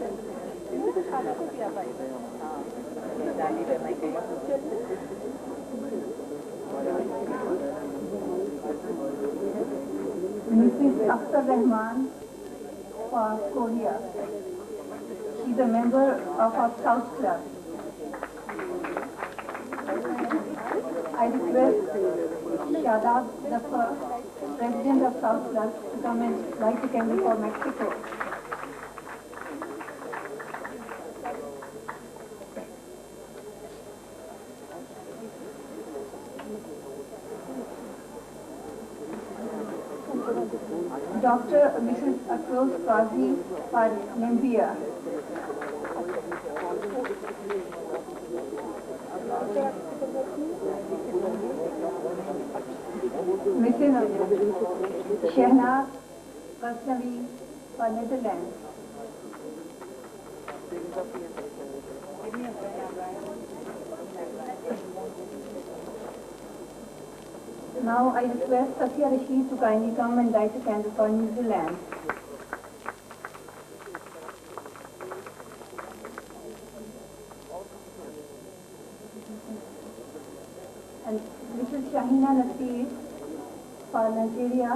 Mrs. Akhtar Rahman for Korea. She's a member of our South Club. I request Shadab Zafar, President of South Club, to come and light a candle for Mexico. Dr. Mrs. Afroz Qazi for Namibia. Mrs. Shehnaz Ghaznavi for Netherlands. Now I request Safia Rashid to kindly come and light a candle for New Zealand. And Mrs. Shahina Nasir for Nigeria.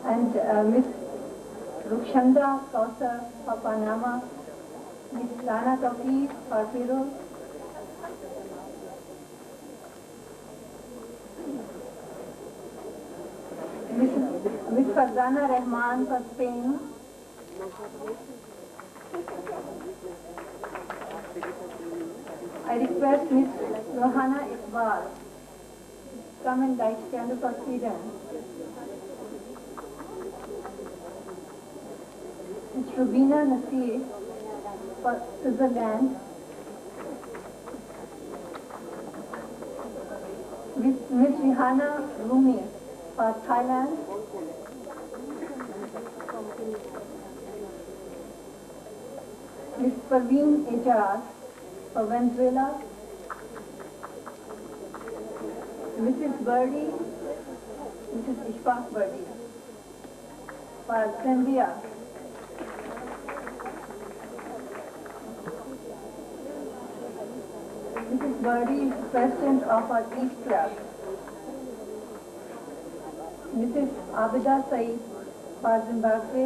And Miss Rukshanda Kausar for Panama, Miss Lana Tawfiq for Peru, Miss Farzana Rahman for Spain, I request Miss Rohana Iqbal to come and light candle for Sweden. Miss Rubina Nasir for Switzerland. Miss Rihanna Rumi for Thailand. Miss Parveen Ejaz for Venezuela. Mrs. Birdie, Mrs. Ishfaq Birdie for Zambia. Mrs. Birdie is president of our East Club. Mrs. Abida Saeed for Zimbabwe.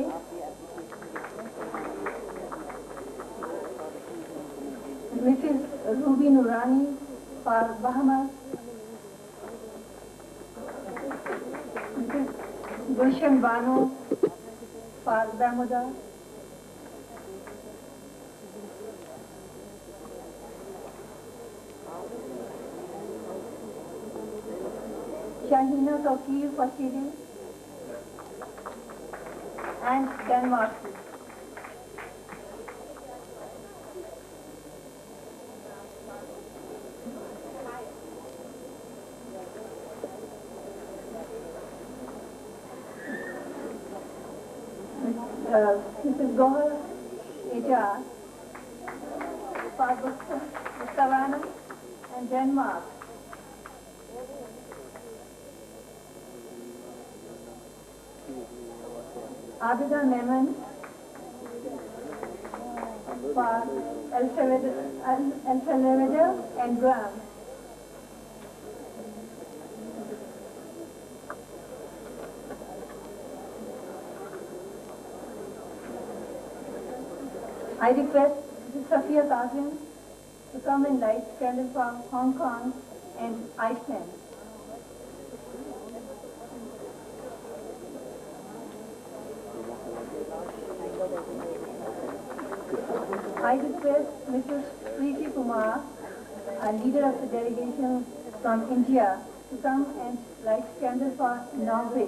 Mrs. Ruby Nurani for Bahamas. Mrs. Gulshan Bano for Bermuda. Shahina Tawqir for Chile and Denmark. Mrs. Gohar Ejaz for Botswana and Denmark. Abida Memon for El Salvador and Guam. I request Mrs. Safia Kazim to come and light candle for Hong Kong and Iceland. I request Mrs. Preeti Kumar, a leader of the delegation from India, to come and light candle for Norway.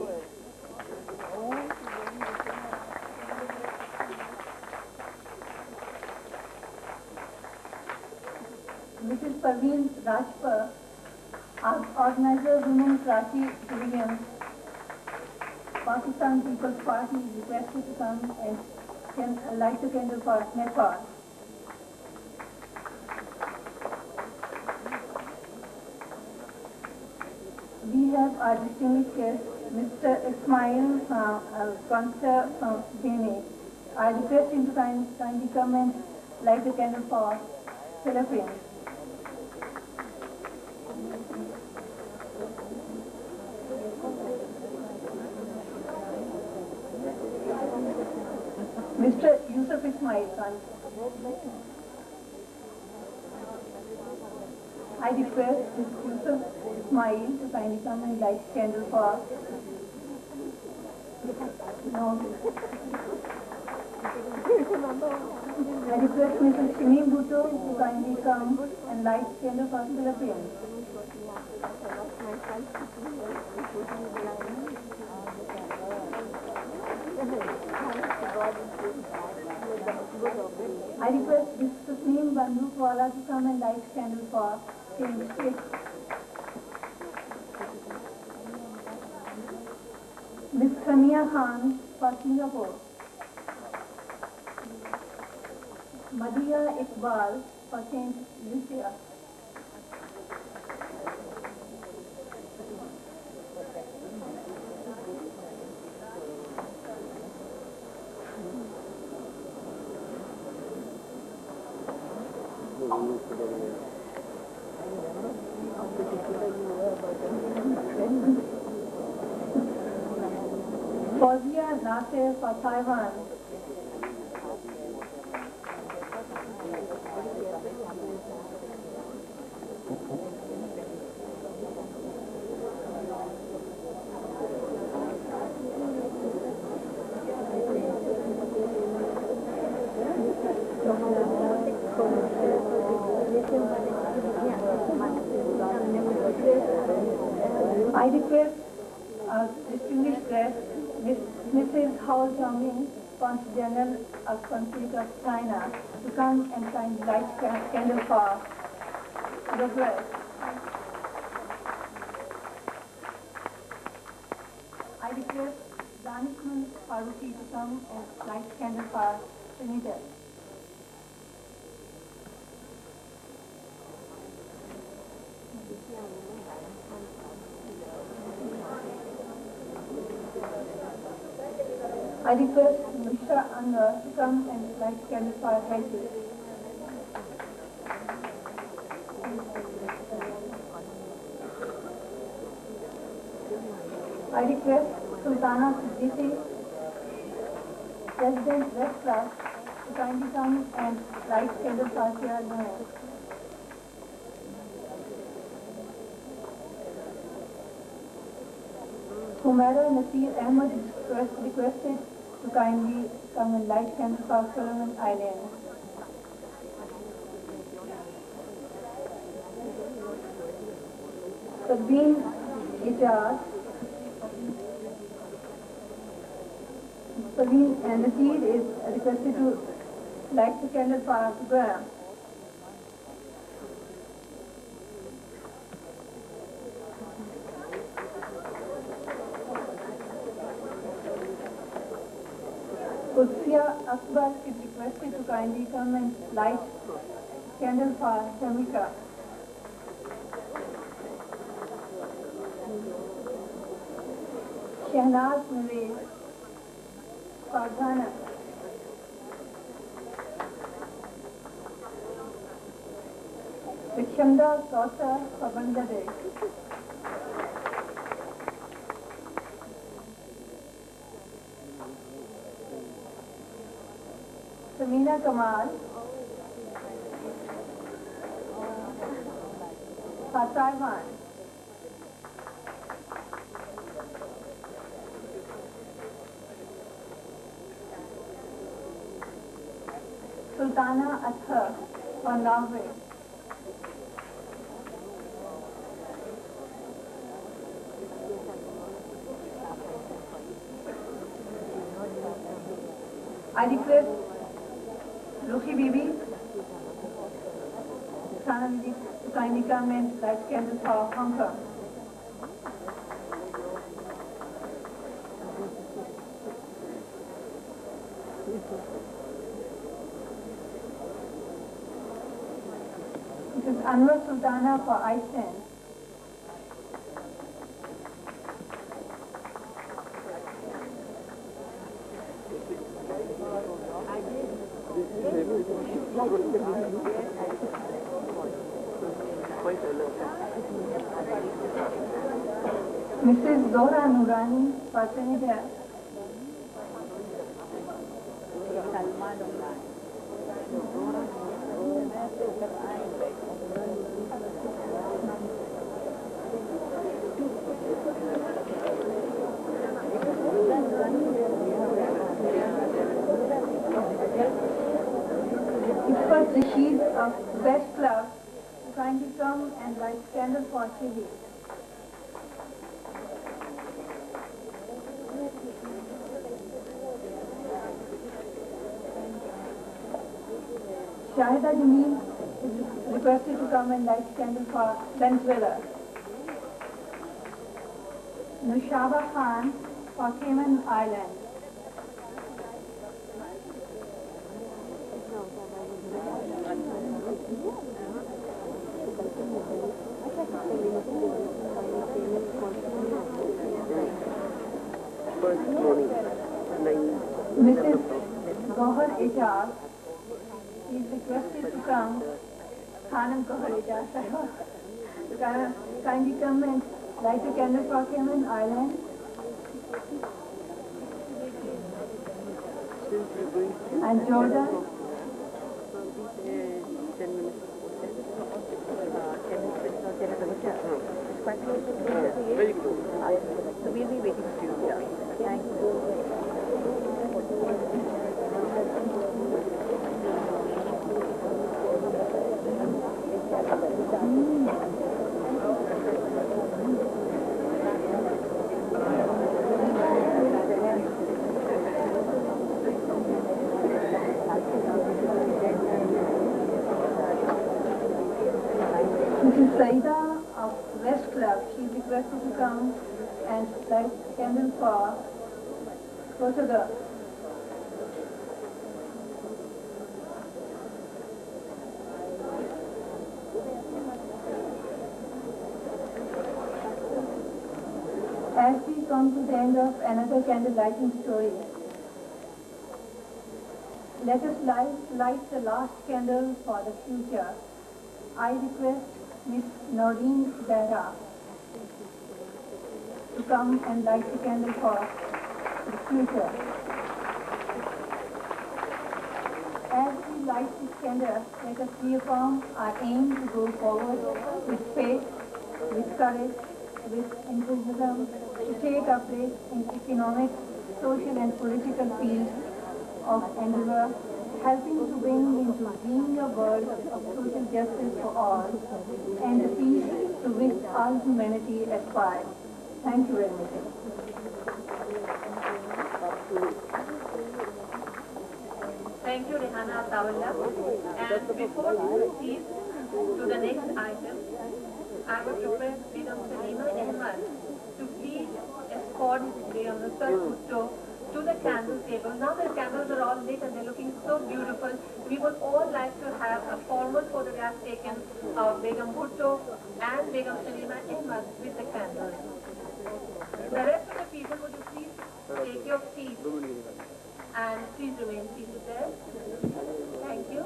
Mrs. Parveen Rajpur, organizer Women Karachi Division, Pakistan People's Party, requested to come and light the candle for Nepal. We have our distinguished guest, Mr. Ismail, consul from Guinea. I request him to kindly come and light the candle for Philippines. Mr. Yusuf Ismail, I request Mr. Yusuf Ismail to kindly come and light candle for I request Mrs. Shimi Bhutto to kindly come and light candle for Philippines. I request Mr. Tasneem Bandhukwala to come and light candle for Saint Kitts. Ms. Samia Khan for Singapore. Madhya Iqbal for Saint Lucia. Fauzia Nasir for Taiwan. I request our distinguished guest, Mrs. Hao Jiangming, Consul General of Consulate of China, to come and kindly light candle for the bread. I request Danishman Faruqi to come and light candle for Trinidad. I request Mr. Anwar to come and light candle for Haiti. I request Sultana Siddiqui, President West Class, to kindly come and light candle for Sierra Leone. Humaira Nasir Ahmed requested to kindly come and light candle for Solomon Islands. Sabine Ijaz, Sabine Nasir is requested to light the candle for Guam. Qudsiya Akbar is requested to kindly come and light candle for Jamaica. Shahnaz Nurez for Ghana. Vikshanda Kausa for Bangladesh. Samina Kamal, Taiwan, Sultana Athar from Norway, I request Ruhi Bibi, Sana Bibi, to kindly come and light candles for Hong Kong. This is Anwar Sultana for Iceland. Mrs. Zora Nurani for Trinidad. Ifat Rashid of West Club to kindly come and light candle for Chile. Shahida Jameel is requested to come and light candle for Venezuela. Nushaba Khan for Cayman Islands. Mrs. Gohar Ejaz is requested to come, Khanam Gohar Ejaz, to kindly come and light a candle for Cayman Islands. And Jordan. Very good. So we'll be waiting for you here. Thank you. Mrs. Saida of West Club, she is requested to come and light candle for Portugal. As we come to the end of another candle lighting story, let us light the last candle for the future. I request Miss Noreen Behra to come and light the candle for the future. As we light this candle, let us reaffirm our aim to go forward with faith, with courage, with enthusiasm, to take our place in economic, social and political fields of endeavor, helping to bring into being a world of social justice for all and the peace to which all humanity aspires. Thank you very much. Thank you, Rehana Tawalla. And before we proceed to the next item, I would request Begum Salima Ahmad to please escort Begum Nusrat Bhutto to the candle table. Now the candles are all lit and they're looking so beautiful. We would all like to have a formal photograph taken of Begum Bhutto and Begum Salima Ahmad with the candles. The rest of the people, would you please take your seats and please remain seated there. Thank you.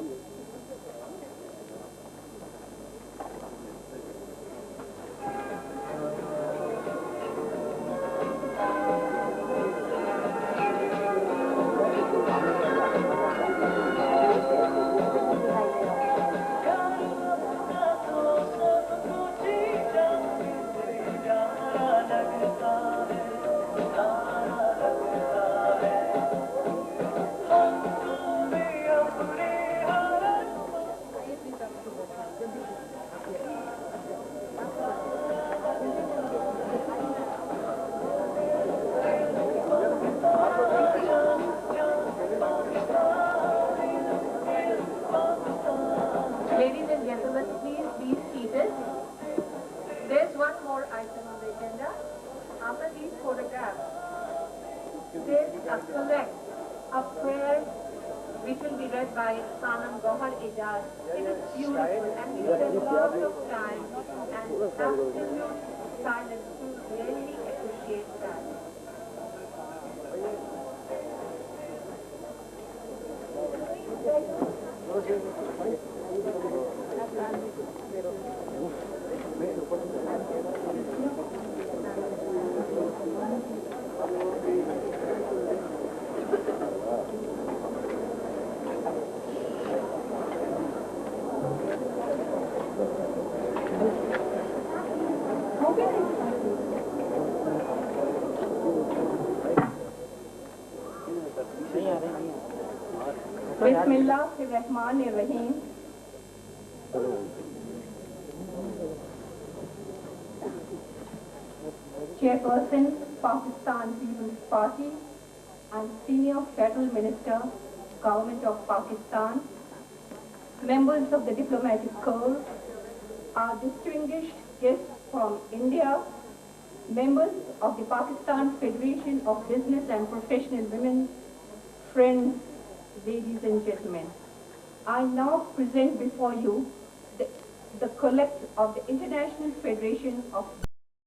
There's a collect of prayers which will be read by Sanam Gohar Ejaz. It is beautiful and we spend lots of time and absolute silence to really appreciate that. Bismillahirrahmanirrahim. Chairperson, Pakistan People's Party and Senior Federal Minister, Government of Pakistan, members of the Diplomatic Corps, our distinguished guests from India, members of the Pakistan Federation of Business and Professional Women, friends, ladies and gentlemen. I now present before you the collect of the International Federation of